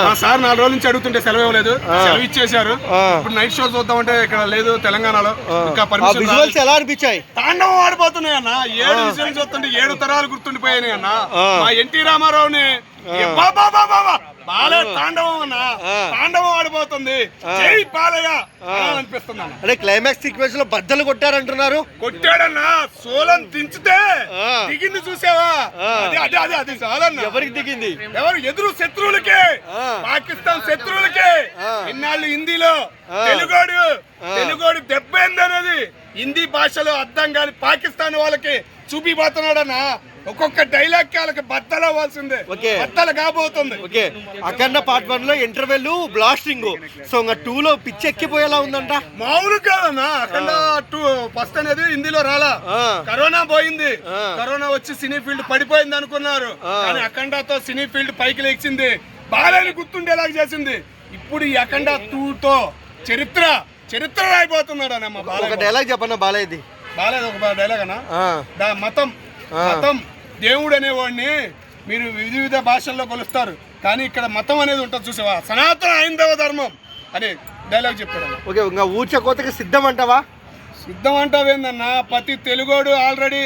మా సార్ 4 రోజుల నుంచి అడుగుతుంటే సెలవు ఇవ్వలేదు, సెలవు ఇచ్చేశారు. ఇప్పుడు నైట్ షో చూద్దామంటే ఇక్కడ లేదు తెలంగాణలో. ఇంకా పర్మిషన్ ఎలా అనిపించాయి? తాండవం ఆడిపోతున్నాయి అన్న. 7 విషయాలు చూస్తుంటే 7 తరాలు గుర్తుండిపోయాయి అన్న. మా ఎన్టీ రామారావుని బాలయ్య తాండవం అన్న, తాండవం ఆడిపోతుంది. జై బాలయ్య అనిపిస్తుంది అన్న. అంటే క్లైమాక్స్ సీక్వెన్స్ లో బద్దలు కొట్టారంటున్నారు. కొట్టాడన్నా, సోలం దించితే దిగింది చూసావా? అది చాలన్నా. ఎవరికి దిగింది? ఎవరు? ఎదురు శత్రువులకే, పాకిస్తాన్ శత్రువులకే. ఇన్నాళ్ళు హిందీలో తెలుగోడు దెబ్బ ఏందనేది హిందీ భాషలో అర్థం కాని పాకిస్తాన్ వాళ్ళకి చూపిపోతున్నాడన్నా. ఒక్కొక్క డైలాగ్ వాళ్ళకి బద్దలు అవ్వాల్సిందే, బద్దలు కాబోతుంది. అఖండ పార్ట్ 1 లో ఇంటర్వెల్ బ్లాస్టింగ్, సో 2 లో పిచ్చి ఎక్కిపోయేలా ఉందంట. మామూలు కాదన్నా. అఖండ 2 ఫస్ట్ అనేది హిందీలో రాలా, కరోనా పోయింది. కరోనా వచ్చి సినీ ఫీల్డ్ పడిపోయింది అనుకున్నారు, కానీ అఖండతో సినీ ఫీల్డ్ పైకి లేచింది, బాలయ్యని గుర్తుండేలాగా చేసింది. ఇప్పుడు ఈ అఖండ 2తో చరిత్ర రాయిపోతున్నాడు అన్న. ఒక డైలాగ్ చెప్పన్నా బాలయ్యది. బాలయ్య ఒక డైలాగ్ అన్న, మతం దేవుడు అనేవాడిని మీరు వివిధ భాషల్లో కొలుస్తారు, కానీ ఇక్కడ మతం అనేది ఉంటుంది చూసావా, సనాతన హైందవ ధర్మం అనే డైలాగ్ చెప్పాడు. ఓకే, ఇంకా ఊచకోతకి సిద్ధం అంటావా? సిద్ధం అంటావేందన్నా? ప్రతి తెలుగోడు ఆల్రెడీ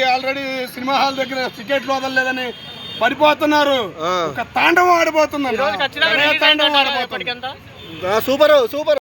సినిమా హాల్ దగ్గర టికెట్లు వదలలేదని పడిపోతున్నారు. ఒక తాండవం ఆడిపోతుందన్న, తాండవం ఆడిపోతుంది. సూపర్.